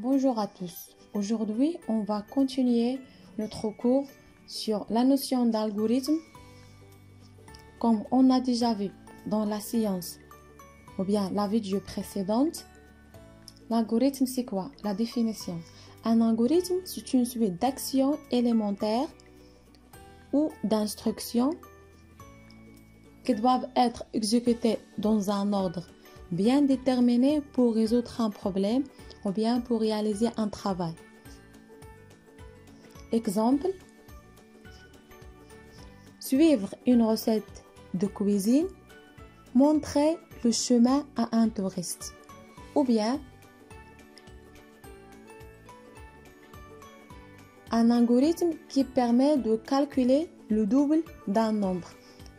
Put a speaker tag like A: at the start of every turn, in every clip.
A: Bonjour à tous. Aujourd'hui, on va continuer notre cours sur la notion d'algorithme. Comme on a déjà vu dans la science ou bien la vidéo précédente, l'algorithme c'est quoi? La définition. Un algorithme, c'est une suite d'actions élémentaires ou d'instructions qui doivent être exécutées dans un ordre bien déterminé pour résoudre un problème ou bien pour réaliser un travail. Exemple, suivre une recette de cuisine, montrer le chemin à un touriste. Ou bien, un algorithme qui permet de calculer le double d'un nombre.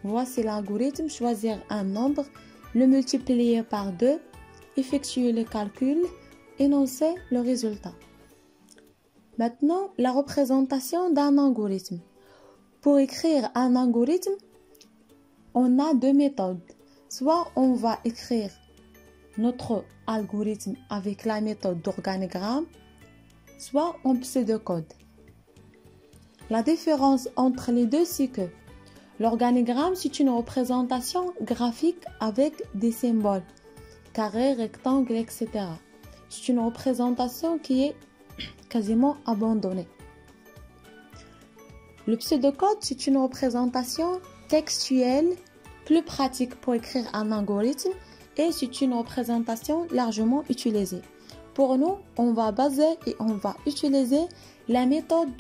A: Voici l'algorithme: choisir un nombre, le multiplier par 2, effectuer le calcul, énoncer le résultat. Maintenant, la représentation d'un algorithme. Pour écrire un algorithme, on a deux méthodes. Soit on va écrire notre algorithme avec la méthode d'organigramme, soit en pseudocode. La différence entre les deux, c'est que l'organigramme, c'est une représentation graphique avec des symboles, carrés, rectangles, etc. C'est une représentation qui est quasiment abandonnée. Le pseudocode, c'est une représentation textuelle plus pratique pour écrire un algorithme et c'est une représentation largement utilisée. Pour nous, on va baser et on va utiliser la méthode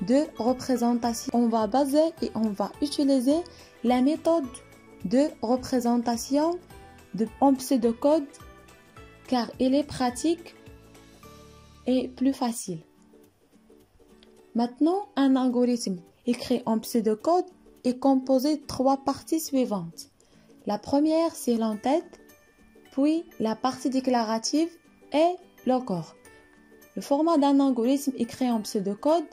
A: de représentation. On va baser et on va utiliser la méthode de représentation en pseudocode car elle est pratique et plus facile. Maintenant, un algorithme écrit en pseudocode est composé de trois parties suivantes. La première, c'est l'entête, puis la partie déclarative et le corps. Le format d'un algorithme écrit en pseudocode: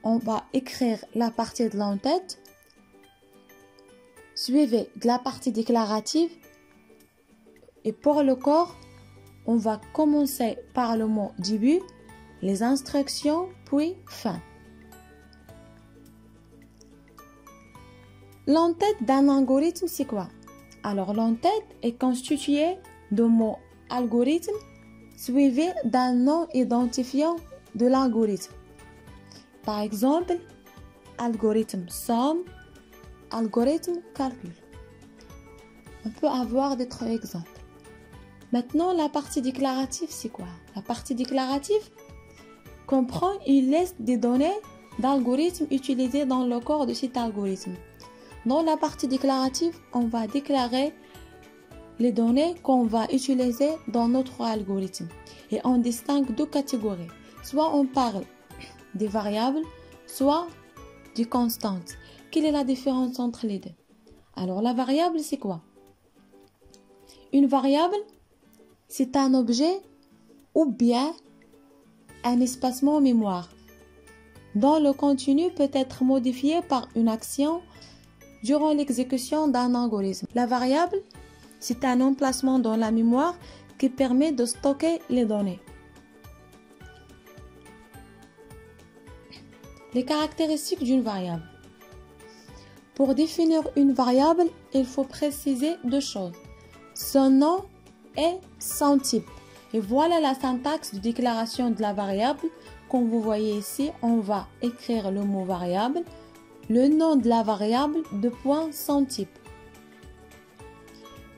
A: on va écrire la partie de l'entête, suivie de la partie déclarative, et pour le corps, on va commencer par le mot début, les instructions, puis fin. L'entête d'un algorithme, c'est quoi? Alors, l'entête est constituée de mots algorithme suivis d'un nom identifiant de l'algorithme. Par exemple, algorithme somme, algorithme calcul. On peut avoir d'autres exemples. Maintenant, la partie déclarative, c'est quoi? La partie déclarative comprend une liste des données d'algorithmes utilisés dans le corps de cet algorithme. Dans la partie déclarative, on va déclarer les données qu'on va utiliser dans notre algorithme. Et on distingue deux catégories. Soit on parle des variables, soit des constantes. Quelle est la différence entre les deux? Alors, la variable, c'est quoi? Une variable, c'est un objet ou bien un espacement mémoire dont le contenu peut être modifié par une action durant l'exécution d'un algorithme. La variable, c'est un emplacement dans la mémoire qui permet de stocker les données. Les caractéristiques d'une variable. Pour définir une variable, il faut préciser deux choses: son nom et son type. Et voilà la syntaxe de déclaration de la variable. Comme vous voyez ici, on va écrire le mot variable, le nom de la variable, son type.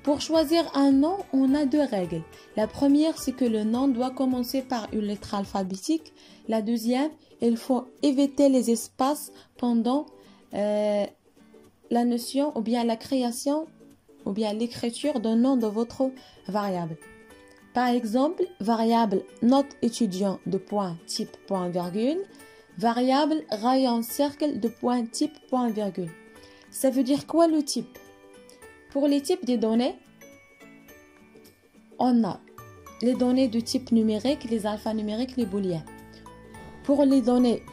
A: Pour choisir un nom, on a deux règles. La première, c'est que le nom doit commencer par une lettre alphabétique. La deuxième, il faut éviter les espaces pendant la notion ou bien la création ou bien l'écriture d'un nom de votre variable. Par exemple, variable note étudiant de point type point virgule, variable rayon cercle de point type point virgule. Ça veut dire quoi le type? Pour les types des données, on a les données de type numérique, les alphanumériques, les booléens. Pour les données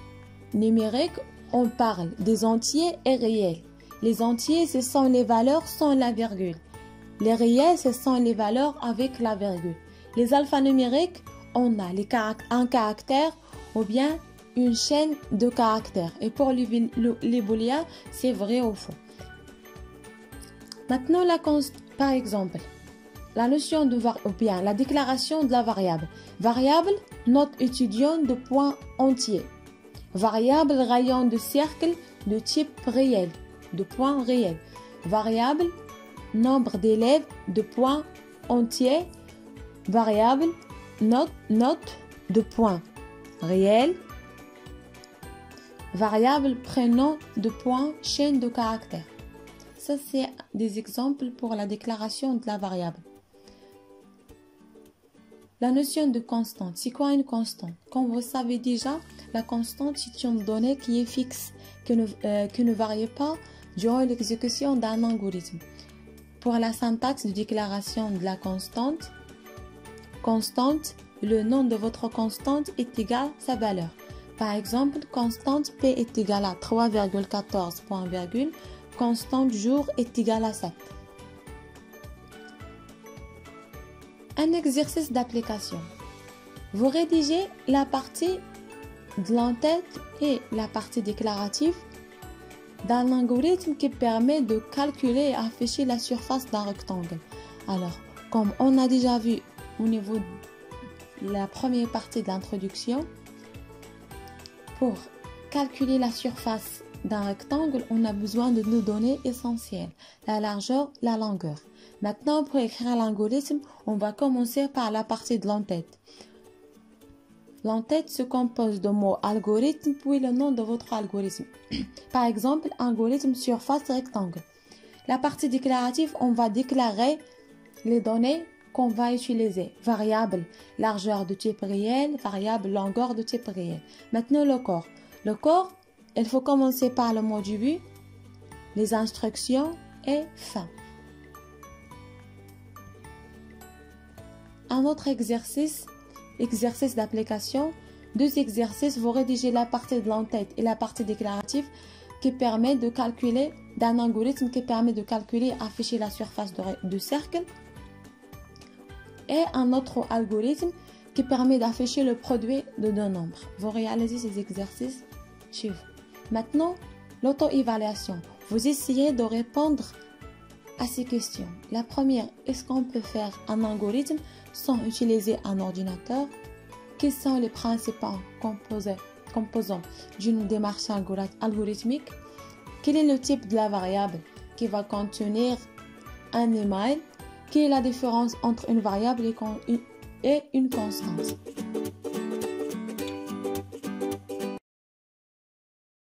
A: numériques, on parle des entiers et réels. Les entiers, ce sont les valeurs sans la virgule. Les réels, ce sont les valeurs avec la virgule. Les alphanumériques, on a un caractère ou bien une chaîne de caractères. Et pour les booléens, c'est vrai ou faux. Maintenant, par exemple, la notion de ou bien la déclaration de la variable. Variable, note étudiant de points entiers. Variable, rayon de cercle de type réel, de points réels. Variable, nombre d'élèves de points entiers. Variable, note de points réels. Variable, prénom de points, chaîne de caractères. Ça, c'est des exemples pour la déclaration de la variable. La notion de constante. C'est quoi une constante? Comme vous savez déjà, la constante, c'est une donnée qui est fixe, qui ne varie pas durant l'exécution d'un algorithme. Pour la syntaxe de déclaration de la constante, le nom de votre constante est égal à sa valeur. Par exemple, constante P est égale à 3,14 point virgule, constante jour est égale à 7. Un exercice d'application. Vous rédigez la partie de l'entête et la partie déclarative d'un algorithme qui permet de calculer et afficher la surface d'un rectangle. Alors, comme on a déjà vu au niveau de la première partie de l'introduction, pour calculer la surface d'un rectangle, on a besoin de deux données essentielles, la largeur, la longueur. Maintenant, pour écrire l'algorithme, on va commencer par la partie de l'entête. L'entête se compose de mots algorithme puis le nom de votre algorithme. Par exemple, algorithme surface rectangle. La partie déclarative, on va déclarer les données qu'on va utiliser. Variable largeur de type réel, variable longueur de type réel. Maintenant, le corps. Le corps, il faut commencer par le mot début, les instructions et fin. Un autre exercice d'application. Deux exercices, vous rédigez la partie de l'entête et la partie déclarative qui permet de calculer, d'un algorithme qui permet de calculer, afficher la surface de cercle. Et un autre algorithme qui permet d'afficher le produit de deux nombres. Vous réalisez ces exercices chez vous. Maintenant, l'auto-évaluation. Vous essayez de répondre à ces questions. La première, est-ce qu'on peut faire un algorithme sans utiliser un ordinateur? Quels sont les principaux composants d'une démarche algorithmique? Quel est le type de la variable qui va contenir un email? Quelle est la différence entre une variable et une constante?